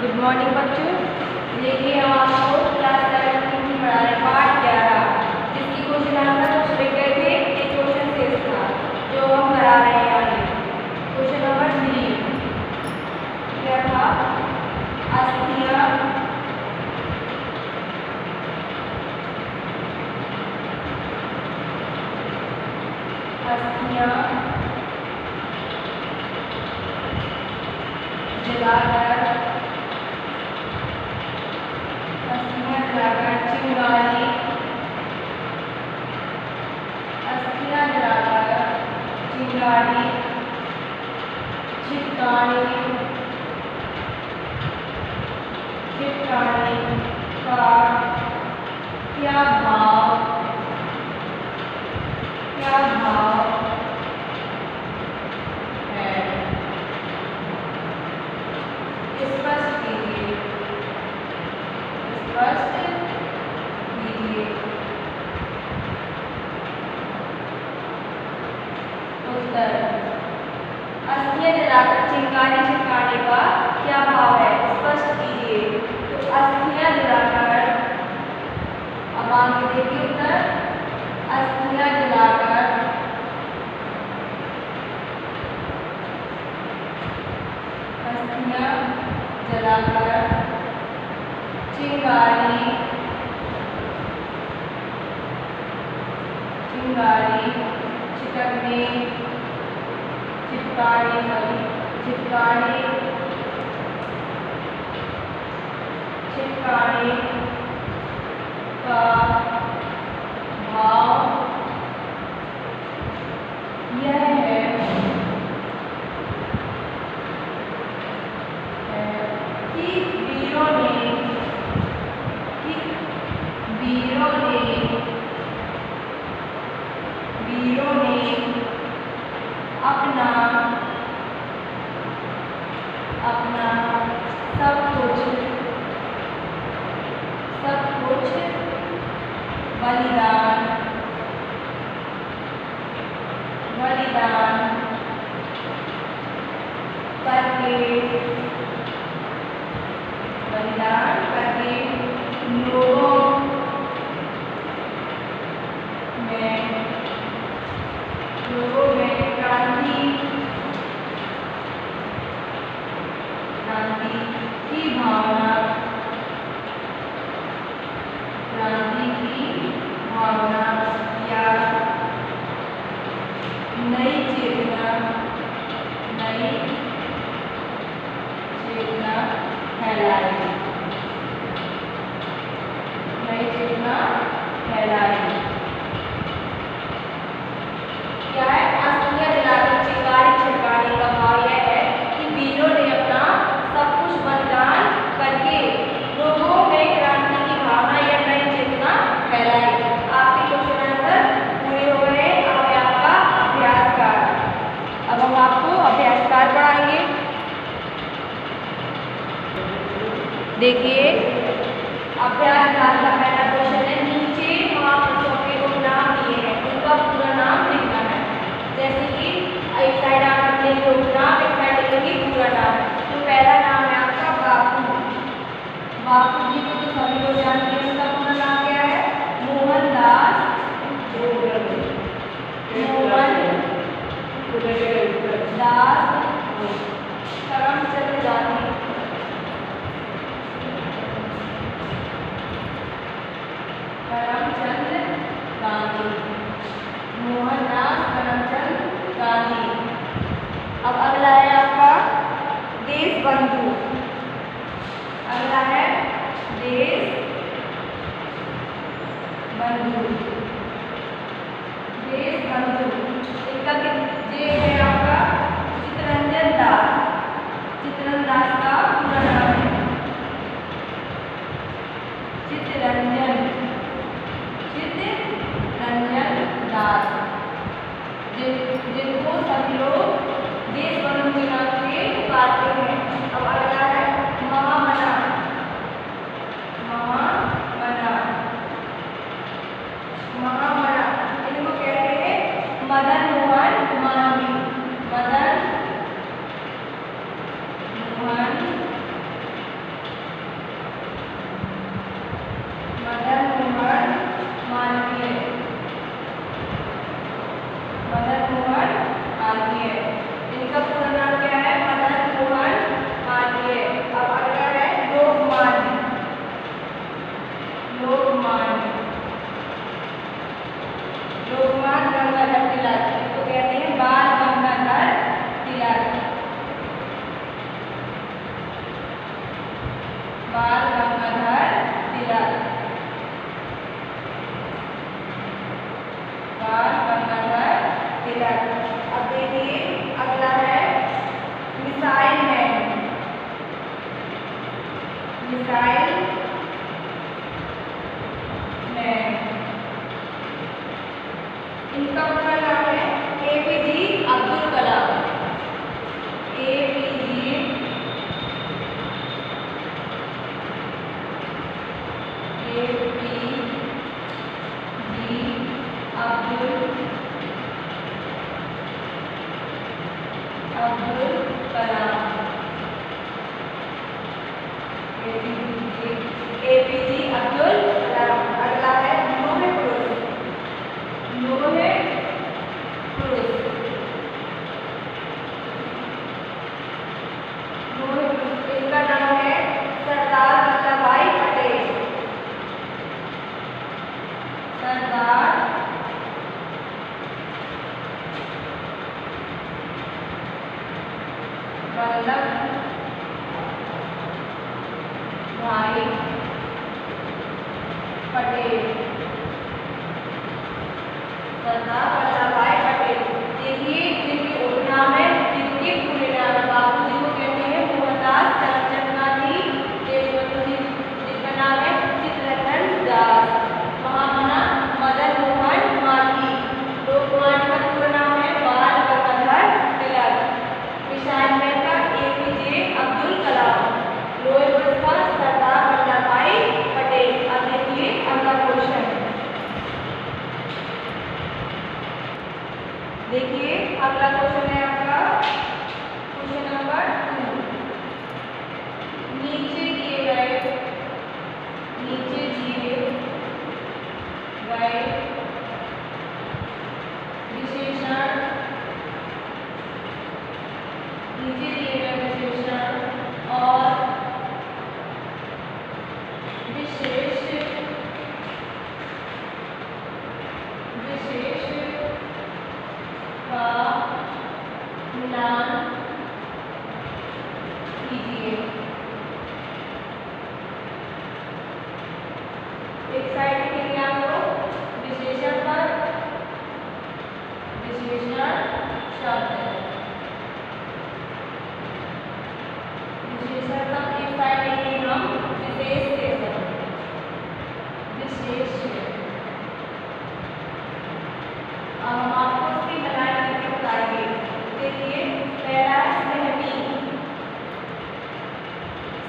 Good morning बच्चों। देखिए हम आपको क्लास 7 की पढ़ा रहे पाठ 11 जिसकी क्वेश्चन आंसर कुछ लिख गए थे। एक क्वेश्चन शेष था जो हम करा रहे हैं आगे। क्वेश्चन नंबर 3 क्या था? अस्थियां जलाकर चिंगारी छिटकाने का क्या भाव है? स्पष्ट कीजिए। उत्तर: अस्थियां जलाकर चिंगारी छिटकाने का क्या भाव है? स्पष्ट कीजिए। तो अस्थियां जलाकर, अब आगे देखिए उत्तर, अस्थियां जलाकर चिंगारी छिटकाने का भाव यह है कि वीरों ने अपना सब कुछ बलिदान करके लोगों में क्रांति की भावना या नई चेतना फैलाई। क्या है? अस्थियां जलाकर चिंगारी छिटकाने का भाव यह है कि वीरों ने अपना सब कुछ बलिदान करके लोगों में क्रांति की भावना या नई चेतना फैलाई। आपके क्वेश्चन आंसर पूरे हो गए। अब है आपका अभ्यास कार्य। अब हम आपको अभ्यास कार्य पढ़ाएंगे। देखिए अभ्यास कार्य का पहला क्वेश्चन है, नीचे महापुरुषों के जो नाम दिए हैं उनका पूरा नाम लिखना है। जैसे कि एक साइड आप लिखेंगे उपनाम, एक साइड लिखेंगे पूरा नाम। तो पहला नाम है आपका बापू जी को तो सभी लोग जानते हैं। उनका पूरा नाम क्या है? मोहनदास करमचंद गांधी। मोहनदास करमचंद गांधी। अब अगला है आपका देशबंधु। अगला है देशबंधु। इनका ये है आपका चित्तरंजन दास। चित्तरंजन दास का पूरा नाम है चित्तरंजन दास, जिनको सभी लोग देशबंधु के नाम से पुकारते हैं। अब अगला है महामना। Missile man. इनका पूरा नाम है APJ Abdul Kalam. APJ Abdul Kalam. APJ Abdul Kalam. अगला है नोहे क्रूज। नोहे क्रूज। नोहे क्रूज इनका नाम है सरदार वल्लभ भाई पटेल। सरदार वल्लभ भाई पटेल। सरदार वल्लभ भाई पटेल। देखिए जिनके उपनाम है, जिनके पूरे नाम बापू जी को कहते हैं मोहनदास करमचंद गांधी। देशबंधु जी जिनका नाम है चित्तरंजन दास। महामना मदन मोहन मालवीय। लोकमान्य का पूरा नाम है बाल गंगाधर तिलक। मिसाइल मैन का एपीजे अब्दुल कलाम। लोहे पुरुष का सरदार वल्लभ भाई पटेल। अब देखिए अगला क्वेश्चन। देखिए अगला क्वेश्चन है आपका क्वेश्चन नंबर 2। नीचे दिए गए विशेषण और विशेष का मिलान कीजिए। एक साइड लिखेंगे आप लोग विशेषण पर विशेषण शब्द। विशेषण का एक साइड लिखेंगे हम विशेष के शब्द। विशेष अब हम आपको इसकी बनाए करके बताएंगे। देखिए पहला सहमी।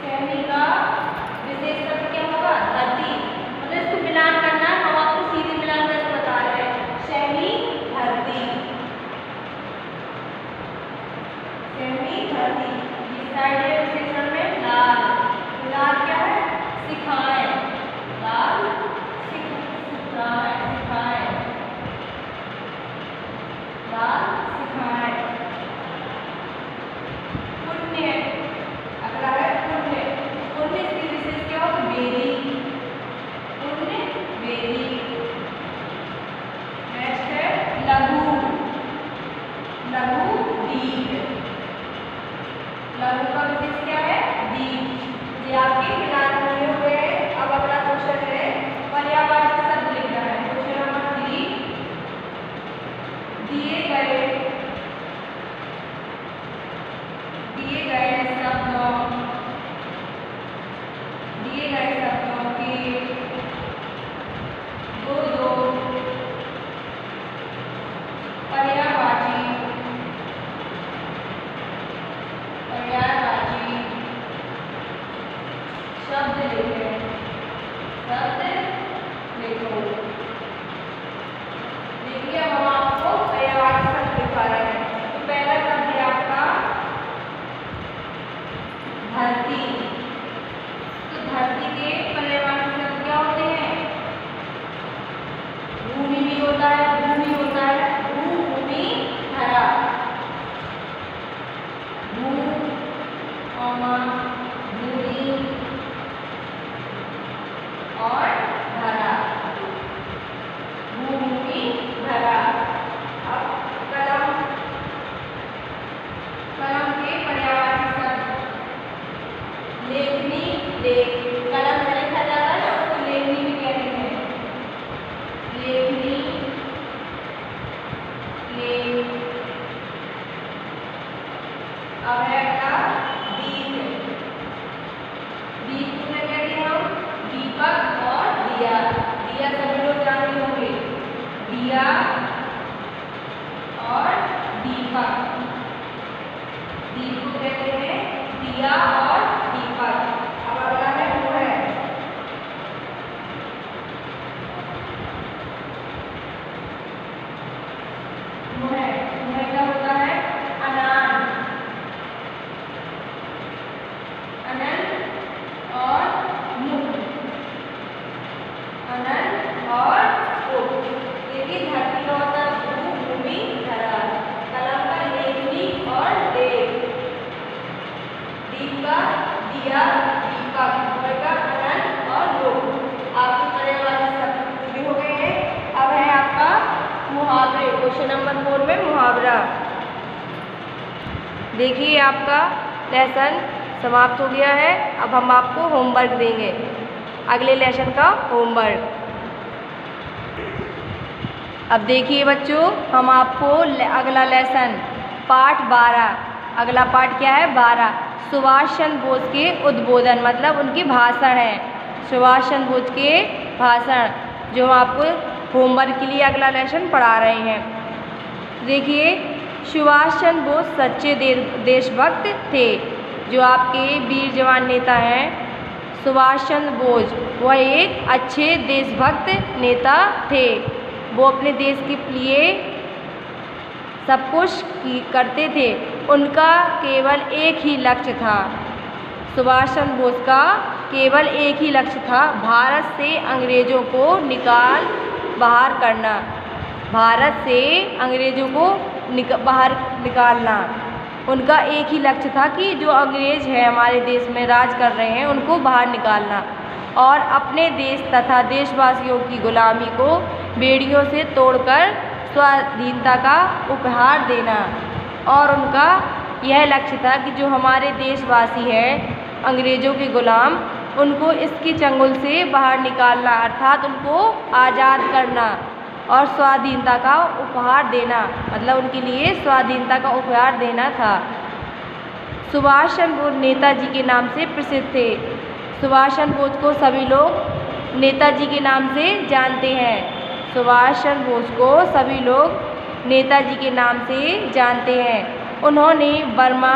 सहमी का विशेष शब्द क्या होगा? धरती। मतलब इसको मिलान करना है, हम आपको सीधे मिलान करके बता रहे हैं। सहमी धरती। सहमी धरती। इस साइड है विशेषण में लाल। लाल क्या है? सिखाएं। लाल सिखाएं। लाल सिखाएं। पुण्य। अगला है पुण्य। पुण्य की विशेष क्या होगा? बेरी। पुण्य बेरी। नेक्स्ट है लघु। लघु दीप। लघु का विशेष क्या है? दीप। ये आपके मिलान पूरे हुए हैं। अब अगला क्वेश्चन है पर्यायवाची शब्द लिखना है। Question number 3। दिए गए शब्दों के दो पर्यायवाची शब्द लिखो। देखिए अब हम आपको पर्यायवाची शब्द दिखा रहे हैं। तो पहला शब्द है आपका धरती। तो धरती के पर्यायवाची शब्द क्या होते हैं? भूमि भी होता है, भूमि होता है, भू, भूमि, धरा। भू, भूमि और धरा। भूमि धरा। अब कलम। कलम के पर्यायवाची शब्द लेखनी। लेख। कलम से लिखा जाता है ना, उसको लेखनी भी कहते हैं। लेखनी लेख। अब है अगला दीप। दीप दिया, दीपक, का अनंत और लोक। आपके पढ़ने वाले सब पूरे हो गए हैं। अब है आपका मुहावरे। क्वेश्चन नंबर 4 में मुहावरा। देखिए आपका लेसन समाप्त हो गया है। अब हम आपको होमवर्क देंगे, अगले लेसन का होमवर्क। अब देखिए बच्चों, हम आपको अगला लेसन पाठ 12, अगला पाठ क्या है 12, सुभाष चंद्र बोस के उद्बोधन, मतलब उनकी भाषण है। सुभाष चंद्र बोस के भाषण जो हम आपको होमवर्क के लिए अगला लेसन पढ़ा रहे हैं। देखिए, सुभाष चंद्र बोस सच्चे देशभक्त थे। जो आपके वीर जवान नेता हैं सुभाष चंद्र बोस, वह एक अच्छे देशभक्त नेता थे। वो अपने देश के लिए सब कुछ करते थे। उनका केवल एक ही लक्ष्य था, सुभाष चंद्र बोस का केवल एक ही लक्ष्य था, भारत से अंग्रेज़ों को बाहर करना। भारत से अंग्रेज़ों को बाहर निकालना उनका एक ही लक्ष्य था कि जो अंग्रेज़ है हमारे देश में राज कर रहे हैं उनको बाहर निकालना और अपने देश तथा देशवासियों की गुलामी को बेड़ियों से तोड़कर स्वाधीनता का उपहार देना। और उनका यह लक्ष्य था कि जो हमारे देशवासी हैं अंग्रेज़ों के गुलाम, उनको इसकी चंगुल से बाहर निकालना, अर्थात उनको आज़ाद करना और स्वाधीनता का उपहार देना, मतलब उनके लिए स्वाधीनता का उपहार देना था। सुभाष चंद्र बोस नेताजी के नाम से प्रसिद्ध थे। सुभाष चंद्र बोस को सभी लोग नेताजी के नाम से जानते हैं। सुभाष चंद्र बोस को सभी लोग नेताजी के नाम से जानते हैं। उन्होंने बर्मा,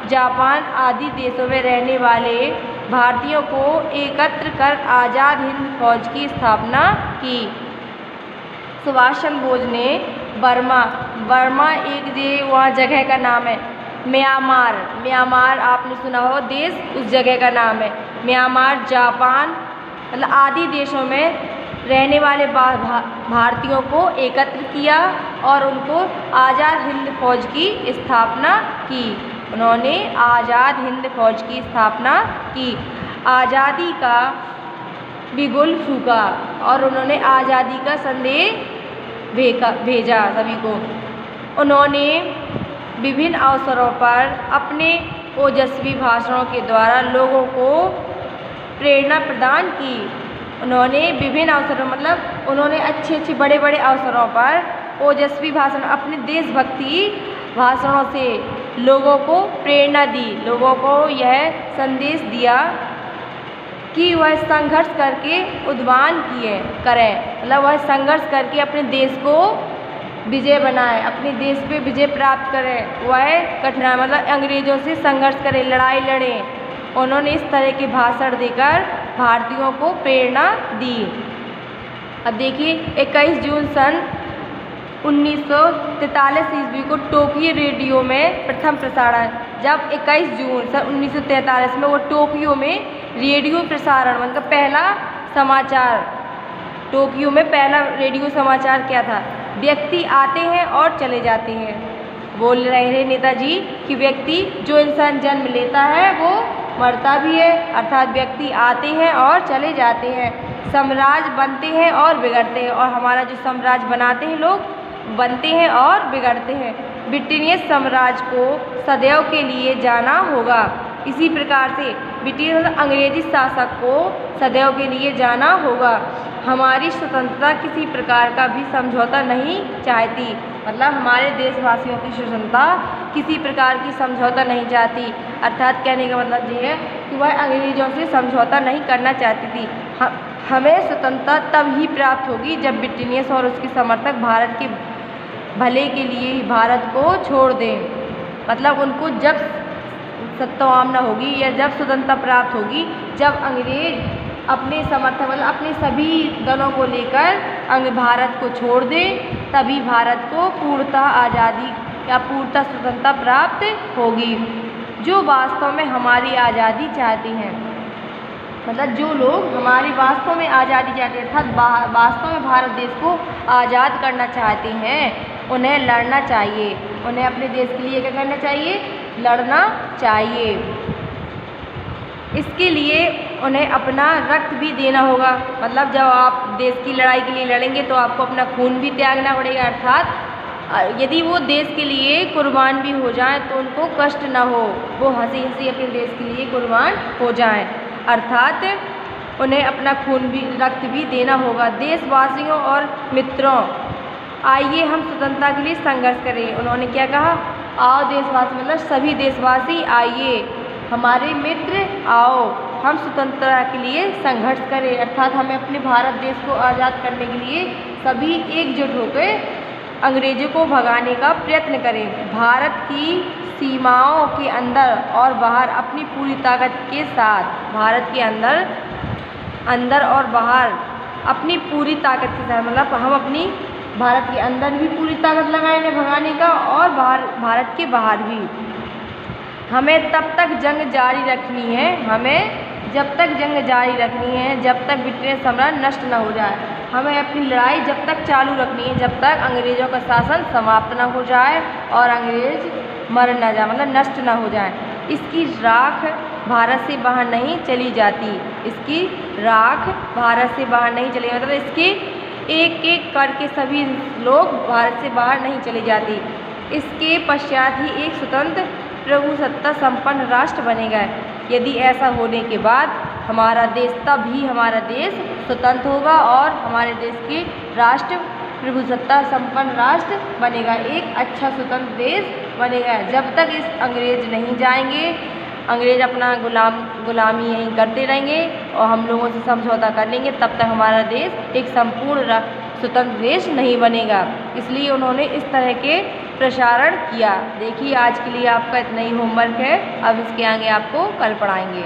जापान आदि देशों में रहने वाले भारतीयों को एकत्र कर आज़ाद हिंद फौज की स्थापना की। सुभाष चंद्र बोस ने बर्मा एक वहाँ जगह का नाम है, म्यांमार आपने सुना हो देश, उस जगह का नाम है म्यांमार, जापान मतलब आदि देशों में रहने वाले भारतीयों को एकत्र किया और उनको आज़ाद हिंद फौज की स्थापना की। उन्होंने आज़ाद हिंद फौज की स्थापना की। आज़ादी का बिगुल फूंका और उन्होंने आज़ादी का संदेश भेजा सभी को। उन्होंने विभिन्न अवसरों पर अपने ओजस्वी भाषणों के द्वारा लोगों को प्रेरणा प्रदान की। उन्होंने विभिन्न अवसरों मतलब उन्होंने अच्छे बड़े अवसरों पर ओजस्वी भाषण, अपने देशभक्ति भाषणों से लोगों को प्रेरणा दी, लोगों को यह संदेश दिया कि वह संघर्ष करके उद्वान करें, मतलब वह संघर्ष करके अपने देश को विजय बनाए, अपने देश पे विजय प्राप्त करें, वह कठिनाई मतलब अंग्रेज़ों से संघर्ष करें, लड़ाई लड़ें। उन्होंने इस तरह के भाषण देकर भारतीयों को प्रेरणा दी। अब देखिए 21 जून सन 1943 ईस्वी को टोक्यो रेडियो में प्रथम प्रसारण, जब 21 जून सन 1943 में वो टोक्यो में रेडियो प्रसारण मतलब पहला समाचार, टोक्यो में पहला रेडियो समाचार क्या था, व्यक्ति आते हैं और चले जाते हैं। बोल रहे हैं नेताजी कि व्यक्ति जो इंसान जन्म लेता है वो मरता भी है, अर्थात व्यक्ति आते हैं और चले जाते हैं, साम्राज्य बनते हैं और बिगड़ते हैं, और हमारा जो साम्राज्य बनाते हैं लोग बनते हैं और बिगड़ते हैं। ब्रिटेनियन साम्राज्य को सदैव के लिए जाना होगा। इसी प्रकार से ब्रिटिश अंग्रेजी शासक को सदैव के लिए जाना होगा। हमारी स्वतंत्रता किसी प्रकार का भी समझौता नहीं चाहती, मतलब हमारे देशवासियों की स्वतंत्रता किसी प्रकार की समझौता नहीं चाहती, अर्थात कहने का मतलब ये है कि वह अंग्रेज़ों से समझौता नहीं करना चाहती थी। हमें स्वतंत्रता तब ही प्राप्त होगी जब ब्रिटेनियन और उसके समर्थक भारत के भले के लिए ही भारत को छोड़ दें, मतलब उनको जब सत्तावामना होगी या जब स्वतंत्रता प्राप्त होगी, जब अंग्रेज अपने समर्थक मतलब अपने सभी दलों को लेकर भारत को छोड़ दें, तभी भारत को पूर्णतः आज़ादी या पूर्णतः स्वतंत्रता प्राप्त होगी। जो वास्तव में हमारी आज़ादी चाहते हैं, मतलब जो लोग हमारी वास्तव में आज़ादी चाहते हैं, अर्थात वास्तव में भारत देश को आज़ाद करना चाहते हैं, उन्हें लड़ना चाहिए, उन्हें अपने देश के लिए क्या करना चाहिए, लड़ना चाहिए। इसके लिए उन्हें अपना रक्त भी देना होगा। मतलब जब आप देश की लड़ाई के लिए लड़ेंगे तो आपको अपना खून भी त्यागना पड़ेगा, अर्थात यदि वो देश के लिए कुर्बान भी हो जाएं तो उनको कष्ट ना हो, वो हंसी हंसी अपने देश के लिए कुर्बान हो जाएं, अर्थात उन्हें अपना खून भी रक्त भी देना होगा। देशवासियों और मित्रों, आइए हम स्वतंत्रता के लिए संघर्ष करें। उन्होंने क्या कहा? आओ देशवासी, मतलब सभी देशवासी आइए, हमारे मित्र आओ, हम स्वतंत्रता के लिए संघर्ष करें, अर्थात हमें अपने भारत देश को आज़ाद करने के लिए सभी एकजुट होकर अंग्रेज़ों को भगाने का प्रयत्न करें। भारत की सीमाओं के अंदर और बाहर अपनी पूरी ताकत के साथ, भारत के अंदर और बाहर अपनी पूरी ताकत के साथ, मतलब हम अपनी भारत के अंदर भी पूरी ताकत लगाएंगे भगाने का और बाहर, भारत के बाहर भी। हमें तब तक जंग जारी रखनी है, हमें जब तक जंग जारी रखनी है जब तक ब्रिटिश साम्राज्य नष्ट न हो जाए। हमें अपनी लड़ाई जब तक चालू रखनी है जब तक अंग्रेज़ों का शासन समाप्त न हो जाए और अंग्रेज़ मर न जाए, मतलब नष्ट न हो जाए। इसकी राख भारत से बाहर नहीं चली जाती, इसकी राख भारत से बाहर नहीं चली, मतलब इसके एक एक करके सभी लोग भारत से बाहर नहीं चले जाते। इसके पश्चात ही एक स्वतंत्र प्रभुसत्ता संपन्न राष्ट्र बनेगा। यदि ऐसा होने के बाद हमारा देश, तभी हमारा देश स्वतंत्र होगा और हमारे देश के राष्ट्र प्रभुसत्ता संपन्न राष्ट्र बनेगा, एक अच्छा स्वतंत्र देश बनेगा। जब तक इस अंग्रेज नहीं जाएंगे, अंग्रेज अपना गुलामी यहीं करते रहेंगे और हम लोगों से समझौता कर लेंगे, तब तक हमारा देश एक संपूर्ण स्वतंत्र देश नहीं बनेगा। इसलिए उन्होंने इस तरह के प्रसारण किया। देखिए आज के लिए आपका इतना ही होमवर्क है, अब इसके आगे आपको कल पढ़ाएंगे।